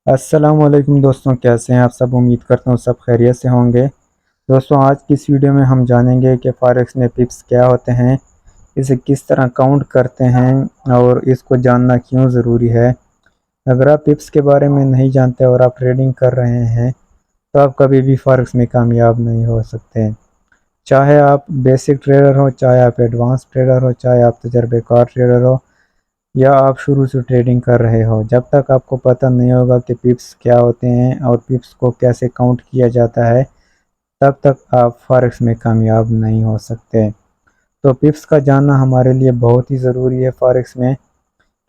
अस्सलामुअलैकुम दोस्तों, कैसे हैं आप सब। उम्मीद करता हूँ सब खैरियत से होंगे। दोस्तों, आज की इस वीडियो में हम जानेंगे कि फॉरेक्स में पिप्स क्या होते हैं, इसे किस तरह काउंट करते हैं और इसको जानना क्यों ज़रूरी है। अगर आप पिप्स के बारे में नहीं जानते और आप ट्रेडिंग कर रहे हैं तो आप कभी भी फॉरेक्स में कामयाब नहीं हो सकते। चाहे आप बेसिक ट्रेडर हो, चाहे आप एडवांस ट्रेडर हो, चाहे आप तजर्बेकार ट्रेडर हो या आप शुरू से ट्रेडिंग कर रहे हो, जब तक आपको पता नहीं होगा कि पिप्स क्या होते हैं और पिप्स को कैसे काउंट किया जाता है, तब तक आप फॉरेक्स में कामयाब नहीं हो सकते। तो पिप्स का जानना हमारे लिए बहुत ही ज़रूरी है फॉरेक्स में,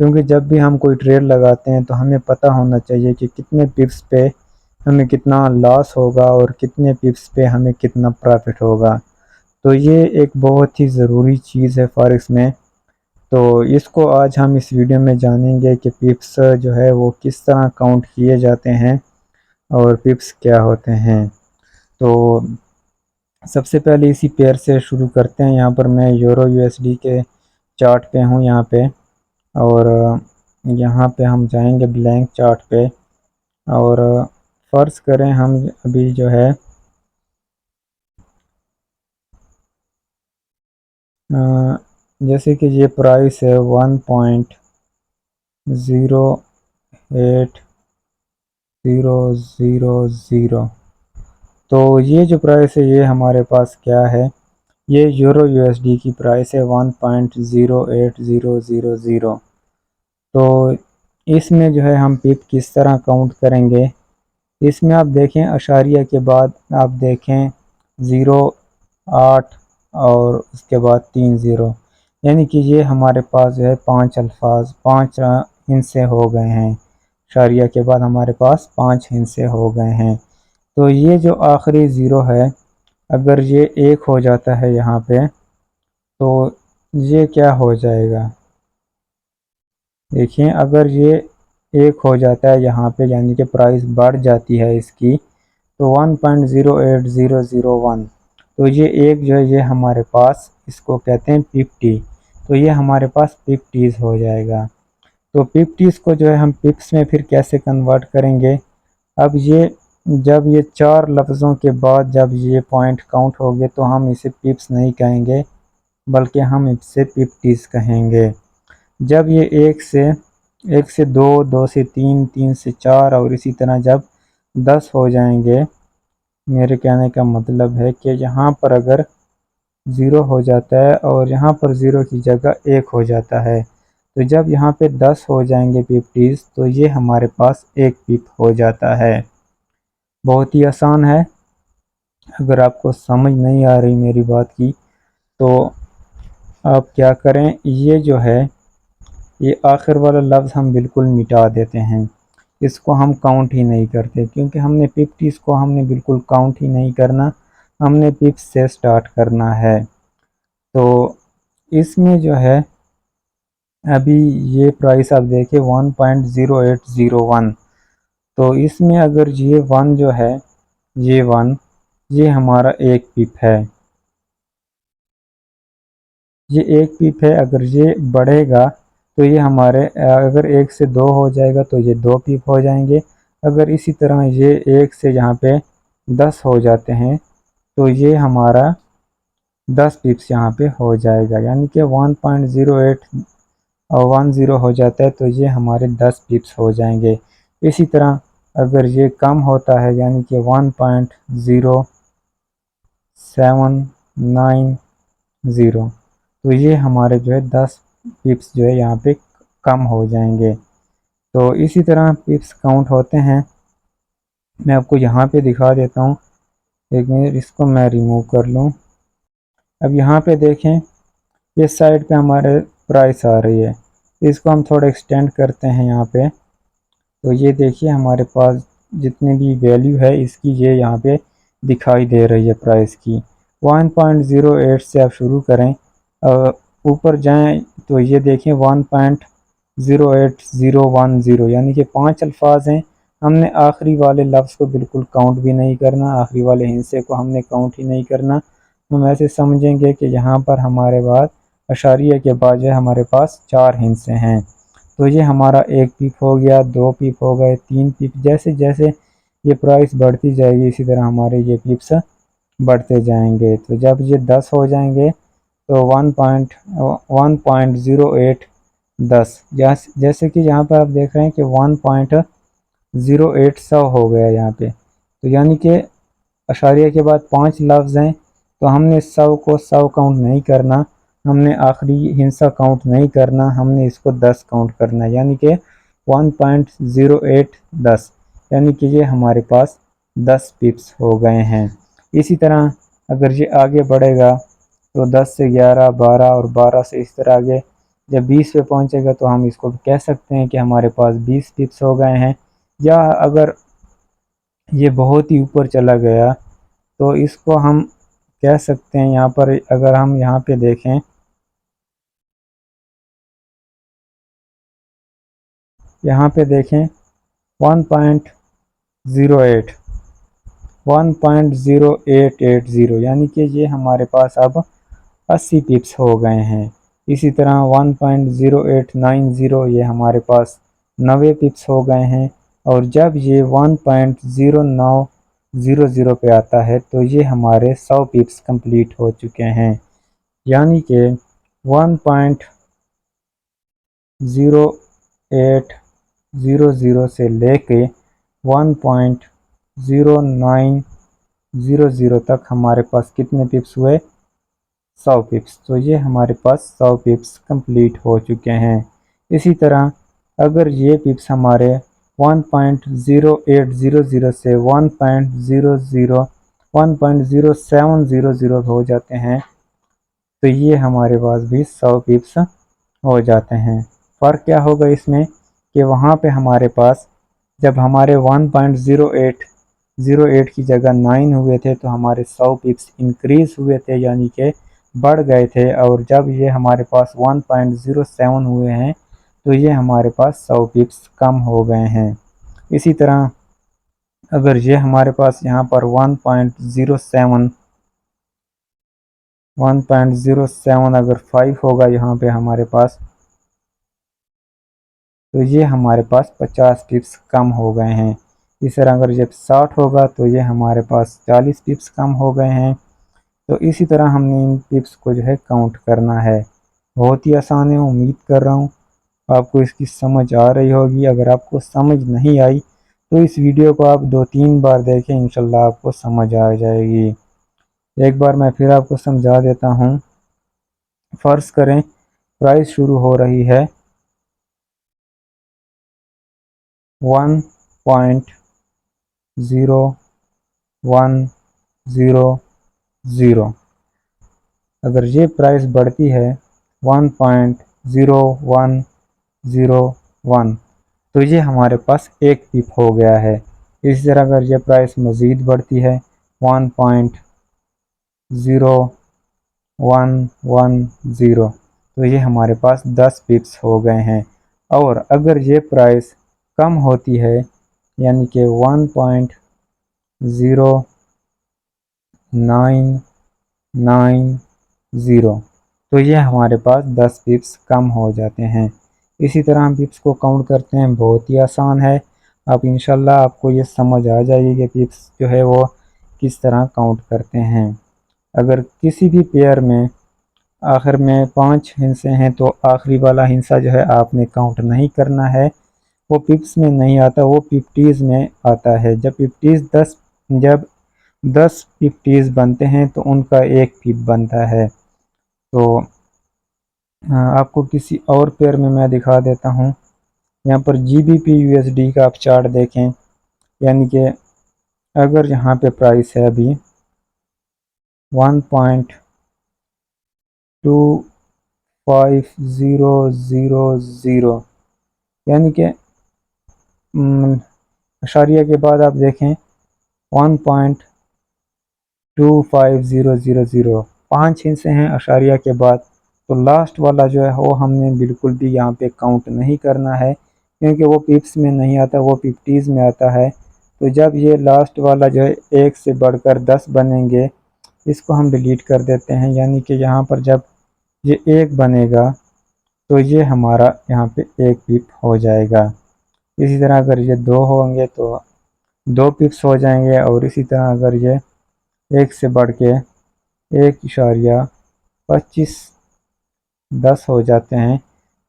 क्योंकि जब भी हम कोई ट्रेड लगाते हैं तो हमें पता होना चाहिए कि कितने पिप्स पे हमें कितना लॉस होगा और कितने पिप्स पे हमें कितना प्रॉफिट होगा। तो ये एक बहुत ही ज़रूरी चीज़ है फॉरेक्स में। तो इसको आज हम इस वीडियो में जानेंगे कि पिप्स जो है वो किस तरह काउंट किए जाते हैं और पिप्स क्या होते हैं। तो सबसे पहले इसी पेयर से शुरू करते हैं। यहाँ पर मैं यूरो यूएसडी के चार्ट पे हूँ यहाँ पे, और यहाँ पे हम जाएंगे ब्लैंक चार्ट पे। और फ़र्ज़ करें हम अभी जो है जैसे कि ये प्राइस है 1.0800। तो ये जो प्राइस है ये हमारे पास क्या है, ये यूरो यूएसडी की प्राइस है 1.08000। तो इसमें जो है हम पिप किस तरह काउंट करेंगे, इसमें आप देखें अशारिया के बाद आप देखें 0, 8 और उसके बाद 3 0, यानी कि ये हमारे पास जो है 5 अल्फाज 5 हिस्से हो गए हैं। अशारिया के बाद हमारे पास 5 हिस्से हो गए हैं। तो ये जो आखिरी ज़ीरो है, अगर ये एक हो जाता है यहाँ पे तो ये क्या हो जाएगा, देखिए अगर ये एक हो जाता है यहाँ पे यानी कि प्राइस बढ़ जाती है इसकी, तो 1.08001, तो ये एक जो है ये हमारे पास इसको कहते हैं 50। तो ये हमारे पास 50s हो जाएगा। तो 50s को जो है हम पिप्स में फिर कैसे कन्वर्ट करेंगे। अब ये जब ये 4 लफ्ज़ों के बाद जब ये पॉइंट काउंट होंगे तो हम इसे पिप्स नहीं कहेंगे, बल्कि हम इसे 50s कहेंगे। जब ये एक से दो, 2 से 3, 3 से 4 और इसी तरह जब 10 हो जाएंगे, मेरे कहने का मतलब है कि यहाँ पर अगर ज़ीरो हो जाता है और यहाँ पर ज़ीरो की जगह एक हो जाता है, तो जब यहाँ पे 10 हो जाएंगे 50s तो ये हमारे पास एक पिप हो जाता है। बहुत ही आसान है। अगर आपको समझ नहीं आ रही मेरी बात की तो आप क्या करें, ये जो है ये आखिर वाला लफ्ज़ हम बिल्कुल मिटा देते हैं, इसको हम काउंट ही नहीं करते, क्योंकि हमने 50s को हमने बिल्कुल काउंट ही नहीं करना, हमने पिप्स से स्टार्ट करना है। तो इसमें जो है अभी ये प्राइस आप देखिए 1.0801, तो इसमें अगर ये वन जो है ये वन, ये हमारा एक पिप है, ये एक पिप है। अगर ये बढ़ेगा तो ये हमारे अगर 1 से 2 हो जाएगा तो ये 2 पिप हो जाएंगे। अगर इसी तरह ये 1 से यहाँ पे 10 हो जाते हैं तो ये हमारा 10 पिप्स यहाँ पे हो जाएगा, यानी कि 1.0810 हो जाता है तो ये हमारे 10 पिप्स हो जाएंगे। इसी तरह अगर ये कम होता है यानी कि 1.0790, तो ये हमारे जो है 10 पिप्स जो है यहाँ पे कम हो जाएंगे। तो इसी तरह पिप्स काउंट होते हैं। मैं आपको यहाँ पे दिखा देता हूँ, एक मिनट इसको मैं रिमूव कर लूँ। अब यहाँ पे देखें इस साइड पे हमारे प्राइस आ रही है, इसको हम थोड़ा एक्सटेंड करते हैं यहाँ पे, तो ये देखिए हमारे पास जितनी भी वैल्यू है इसकी ये यहाँ पे दिखाई दे रही है प्राइस की। 1.08 से आप शुरू करें, ऊपर जाएं तो ये देखें 1.08010, यानी कि 5 अल्फाज हैं। हमने आखिरी वाले लफ्ज़ को बिल्कुल काउंट भी नहीं करना, आखिरी वाले हिस्से को हमने काउंट ही नहीं करना। हम ऐसे समझेंगे कि यहाँ पर हमारे पास अशारिया के बाद जो हमारे पास 4 हिस्से हैं, तो ये हमारा 1 पिप हो गया, 2 पिप हो गए, 3 पिप। जैसे जैसे ये प्राइस बढ़ती जाएगी इसी तरह हमारे ये पिप्स बढ़ते जाएंगे। तो जब ये 10 हो जाएंगे तो 1.08 10, जैसे कि यहाँ पर आप देख रहे हैं कि 1.08 100 हो गया यहाँ पे। तो यानी कि अशारिया के बाद 5 लफ्ज़ हैं, तो हमने 100 को 100 काउंट नहीं करना, हमने आखिरी हिस्सा काउंट नहीं करना, हमने इसको 10 काउंट करना है, यानी कि 1.08 10, यानी कि ये हमारे पास 10 पिप्स हो गए हैं। इसी तरह अगर ये आगे बढ़ेगा तो 10 से 11 12 और 12 से इस तरह आगे जब 20 पे पहुंचेगा तो हम इसको कह सकते हैं कि हमारे पास 20 पिप्स हो गए हैं। या अगर ये बहुत ही ऊपर चला गया तो इसको हम कह सकते हैं, यहाँ पर अगर हम यहाँ पे देखें, यहाँ पे देखें 1.08 1.0880, यानी कि ये हमारे पास अब 80 पिप्स हो गए हैं। इसी तरह 1.0890 ये हमारे पास 90 पिप्स हो गए हैं। और जब ये 1.0900 पे आता है तो ये हमारे 100 पिप्स कंप्लीट हो चुके हैं। यानी कि 1.0800 से लेके 1.0900 तक हमारे पास कितने पिप्स हुए? 100 पिप्स। तो ये हमारे पास 100 पिप्स कंप्लीट हो चुके हैं। इसी तरह अगर ये पिप्स हमारे 1.0800 से 1.0700 हो जाते हैं तो ये हमारे पास भी 100 पिप्स हो जाते हैं। फ़र्क क्या होगा इसमें कि वहाँ पे हमारे पास जब हमारे 1.08 की जगह 9 हुए थे तो हमारे 100 पिप्स इंक्रीज़ हुए थे, यानी कि बढ़ गए थे। और जब ये हमारे पास 1.07 हुए हैं तो ये हमारे पास 100 पिप्स कम हो गए हैं। इसी तरह अगर ये हमारे पास यहाँ पर 1.07 अगर 5 होगा यहाँ पे हमारे पास, तो ये हमारे पास 50 पिप्स कम हो गए हैं। इस तरह अगर जब 60 होगा तो ये हमारे पास 40 पिप्स कम हो गए हैं। तो इसी तरह हमने इन पिप्स को जो है काउंट करना है। बहुत ही आसान है, उम्मीद कर रहा हूँ आपको इसकी समझ आ रही होगी। अगर आपको समझ नहीं आई तो इस वीडियो को आप 2-3 बार देखें, इंशाल्लाह आपको समझ आ जाएगी। एक बार मैं फिर आपको समझा देता हूँ। फ़र्ज़ करें प्राइस शुरू हो रही है 1.0100। अगर ये प्राइस बढ़ती है 1.0101 तो ये हमारे पास 1 पिप हो गया है। इसी तरह अगर ये प्राइस मज़ीद बढ़ती है 1.0110 तो ये हमारे पास 10 पिप्स हो गए हैं। और अगर ये प्राइस कम होती है यानी कि 1.0990 तो ये हमारे पास 10 पिप्स कम हो जाते हैं। इसी तरह हम पिप्स को काउंट करते हैं, बहुत ही आसान है। अब इंशाल्लाह आपको ये समझ आ जाएगी कि पिप्स जो है वो किस तरह काउंट करते हैं। अगर किसी भी पेयर में आखिर में 5 हिस्से हैं तो आखिरी वाला हिस्सा जो है आपने काउंट नहीं करना है, वो पिप्स में नहीं आता, वो फिफ्टीज़ में आता है। जब 10 फिफ्टीज़ बनते हैं तो उनका 1 पिप बनता है। तो आपको किसी और पेयर में मैं दिखा देता हूँ। यहाँ पर GBP USD का आप चार्ट देखें, यानी कि अगर यहाँ पे प्राइस है अभी 1.25000, यानी कि अशारिया के बाद आप देखें 1.25000, 5 हिस्से हैं अशारिया के बाद। तो लास्ट वाला जो है वो हमने बिल्कुल भी यहाँ पे काउंट नहीं करना है, क्योंकि वो पिप्स में नहीं आता, वो फिफ्टीज़ में आता है। तो जब ये लास्ट वाला जो है 1 से बढ़कर 10 बनेंगे, इसको हम डिलीट कर देते हैं। यानी कि यहाँ पर जब ये 1 बनेगा तो ये हमारा यहाँ पे 1 पिप हो जाएगा। इसी तरह अगर ये 2 होंगे तो 2 पिप्स हो जाएंगे, और इसी तरह अगर ये 1 से बढ़ के 1.25 10 हो जाते हैं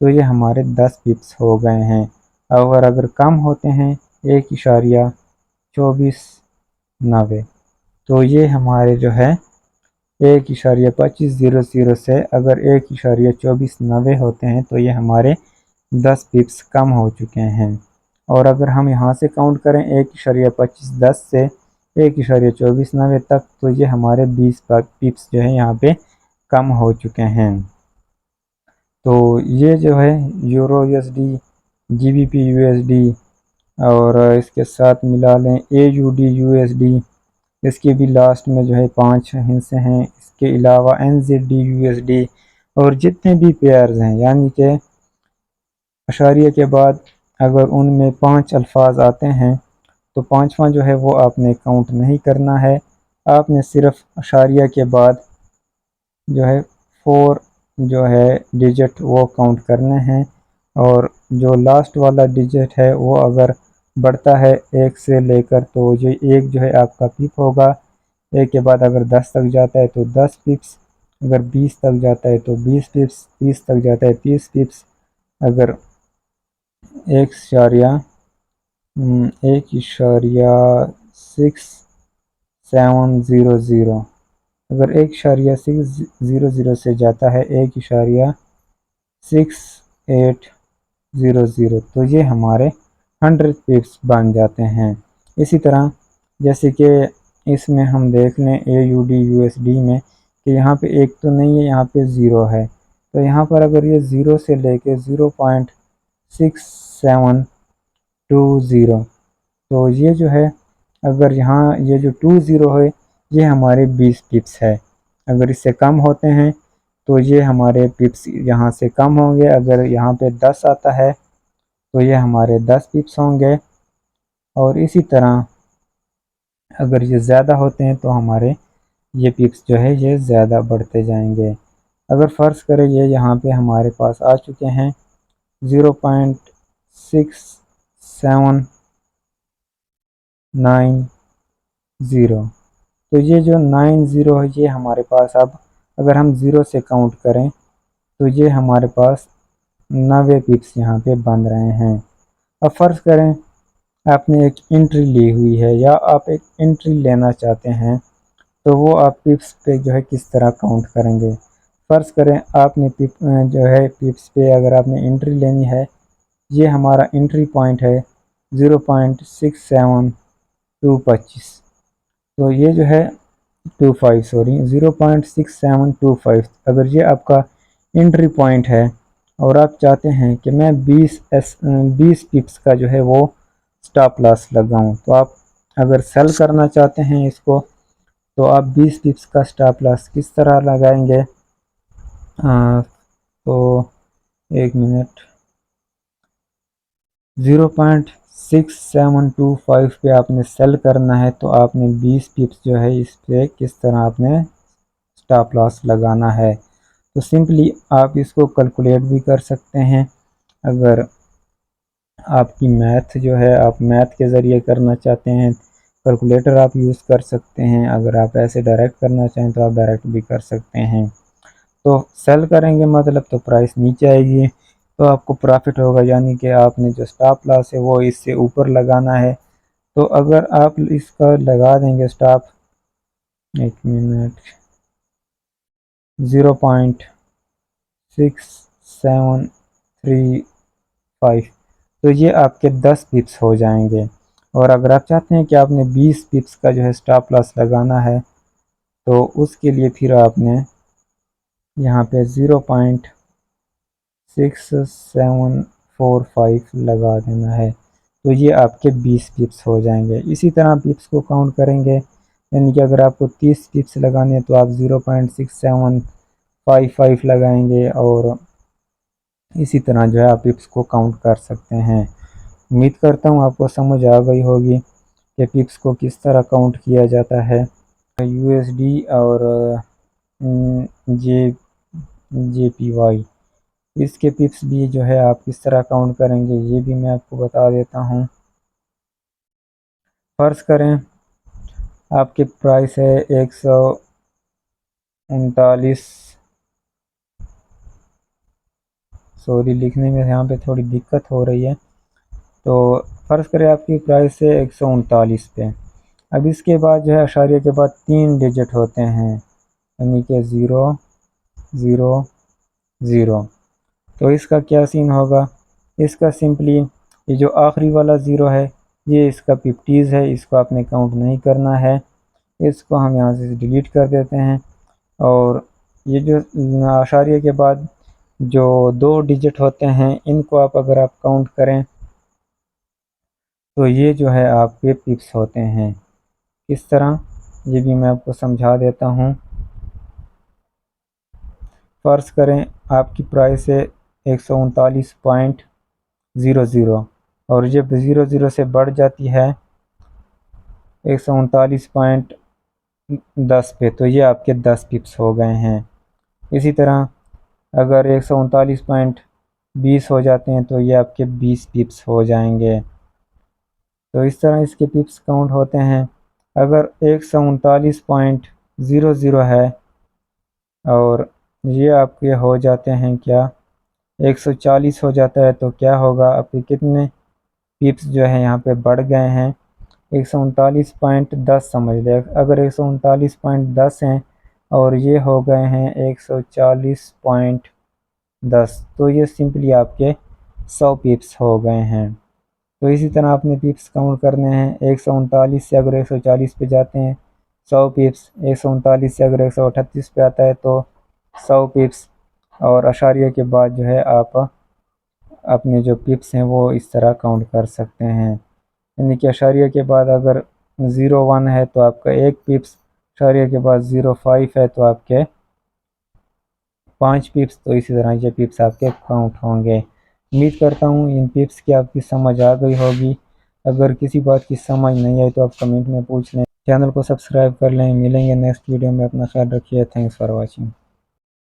तो ये हमारे 10 पिप्स हो गए हैं। और अगर कम होते हैं 1.2490 तो ये हमारे जो है 1.2500 से अगर 1.2490 होते हैं तो ये हमारे 10 पिप्स कम हो चुके हैं। और अगर हम यहाँ से काउंट करें 1.2510 से 1.2490 तक तो ये हमारे 20 पिप्स जो है यहाँ पे कम हो चुके हैं। तो ये जो है यूरो यूएसडी, जीबीपी यूएसडी और इसके साथ मिला लें एयूडी यूएसडी, इसके भी लास्ट में जो है 5 हिस्से हैं। इसके अलावा एनजेडी यूएसडी और जितने भी पेयर्स हैं, यानी कि अशारिया के बाद अगर उनमें 5 अल्फाज आते हैं तो पांचवा जो है वो आपने काउंट नहीं करना है। आपने सिर्फ अशारिया के बाद जो है 4 जो है डिजिट वो काउंट करने हैं, और जो लास्ट वाला डिजिट है वो अगर बढ़ता है 1 से लेकर तो ये 1 जो है आपका पिप होगा। 1 के बाद अगर 10 तक जाता है तो 10 पिप्स, अगर 20 तक जाता है तो 20 पिप्स, 30 तक जाता है 30 पिप्स, अगर 1.6700 अगर 1.600 से जाता है 1.6800 तो ये हमारे 100 पिप्स बन जाते हैं। इसी तरह जैसे कि इसमें हम देख लें AUD USD में कि यहाँ पे 1 तो नहीं है, यहाँ पे 0 है। तो यहाँ पर अगर ये 0 से लेके 0.6720 तो ये जो है अगर यहाँ ये जो 20 है ये हमारे 20 पिप्स है। अगर इससे कम होते हैं तो ये हमारे पिप्स यहाँ से कम होंगे। अगर यहाँ पे 10 आता है तो ये हमारे 10 पिप्स होंगे, और इसी तरह अगर ये ज़्यादा होते हैं तो हमारे ये पिप्स जो है ये ज़्यादा बढ़ते जाएंगे। अगर फ़र्ज़ करें ये यहाँ पे हमारे पास आ चुके हैं 0.6790 तो ये जो 90 है ये हमारे पास अब अगर हम 0 से काउंट करें तो ये हमारे पास 90 पिप्स यहाँ पे बन रहे हैं। अब फ़र्ज़ करें आपने एक एंट्री ली हुई है या आप एक एंट्री लेना चाहते हैं तो वो आप पिप्स पे जो है किस तरह काउंट करेंगे। फ़र्ज़ करें आपने जो है पिप्स पे अगर आपने एंट्री लेनी है, ये हमारा एंट्री पॉइंट है 0.67225 तो ये जो है 0.6725 अगर ये आपका एंट्री पॉइंट है और आप चाहते हैं कि मैं 20 पिप्स का जो है वो स्टॉप लॉस लगाऊं, तो आप अगर सेल करना चाहते हैं इसको तो आप 20 पिप्स का स्टॉप लॉस किस तरह लगाएंगे। तो 1 मिनट, 0.6725 पे आपने सेल करना है तो आपने 20 पिप्स जो है इस पे किस तरह आपने स्टॉप लॉस लगाना है। तो सिंपली आप इसको कैलकुलेट भी कर सकते हैं। अगर आपकी मैथ जो है आप मैथ के ज़रिए करना चाहते हैं कैलकुलेटर आप यूज़ कर सकते हैं। अगर आप ऐसे डायरेक्ट करना चाहें तो आप डायरेक्ट भी कर सकते हैं। तो सेल करेंगे मतलब तो प्राइस नीचे आएगी तो आपको प्रॉफिट होगा, यानी कि आपने जो स्टॉप लॉस है वो इससे ऊपर लगाना है। तो अगर आप इसका लगा देंगे स्टॉप, 1 मिनट, 0.6735 तो ये आपके 10 पिप्स हो जाएंगे। और अगर आप चाहते हैं कि आपने 20 पिप्स का जो है स्टॉप लॉस लगाना है तो उसके लिए फिर आपने यहाँ पे 0.6745 लगा देना है तो ये आपके 20 पिप्स हो जाएंगे। इसी तरह पिप्स को काउंट करेंगे, यानी कि अगर आपको 30 पिप्स लगाने हैं तो आप 0.6755 लगाएंगे, और इसी तरह जो है आप पिप्स को काउंट कर सकते हैं। उम्मीद करता हूँ आपको समझ आ गई होगी कि पिप्स को किस तरह काउंट किया जाता है। यूएसडी और जे JPY इसके पिप्स भी जो है आप किस तरह काउंट करेंगे ये भी मैं आपको बता देता हूँ। फर्ज करें आपके प्राइस है 139, सॉरी लिखने में यहाँ पे थोड़ी दिक्कत हो रही है। तो फ़र्ज़ करें आपकी प्राइस है 139 पे। अब इसके बाद जो है अशारिया के बाद 3 डिजिट होते हैं, यानी कि 0 0 0। तो इसका क्या सीन होगा? इसका सिंपली ये जो आखिरी वाला ज़ीरो है ये इसका पिप्टीज़ है, इसको आपने काउंट नहीं करना है, इसको हम यहाँ से डिलीट कर देते हैं। और ये जो अशारिया के बाद जो 2 डिजिट होते हैं इनको आप अगर आप काउंट करें तो ये जो है आपके पिप्स होते हैं। किस तरह ये भी मैं आपको समझा देता हूँ। फ़र्ज़ करें आपकी प्राइस है 139.00 और जब 00 से बढ़ जाती है 139.10 पे तो ये आपके 10 पिप्स हो गए हैं। इसी तरह अगर 139.20 हो जाते हैं तो ये आपके 20 पिप्स हो जाएंगे। तो इस तरह इसके पिप्स काउंट होते हैं। अगर 139.00 है और ये आपके हो जाते हैं क्या 140 हो जाता है तो क्या होगा, आपके कितने पिप्स जो है यहाँ पे बढ़ गए हैं 139.10 समझ लें। अगर 139.10 हैं और ये हो गए हैं 140.10 तो ये सिंपली आपके 100 पिप्स हो गए हैं। तो इसी तरह आपने पिप्स काउंट करने हैं। 139 से अगर 140 पे जाते हैं 100 पिप्स, 139 से अगर 138 पे आता है तो 100 पिप्स, और अशारिया के बाद जो है आप अपने जो पिप्स हैं वो इस तरह काउंट कर सकते हैं। यानी कि अशारिया के बाद अगर 01 है तो आपका 1 पिप्स, अशारिया के बाद 05 है तो आपके 5 पिप्स। तो इसी तरह ये पिप्स आपके काउंट होंगे। उम्मीद करता हूँ इन पिप्स की आपकी समझ आ गई होगी। अगर किसी बात की समझ नहीं आई तो आप कमेंट में पूछ लें। चैनल को सब्सक्राइब कर लें। मिलेंगे नेक्स्ट वीडियो में। अपना ख्याल रखिए। Thanks for watching.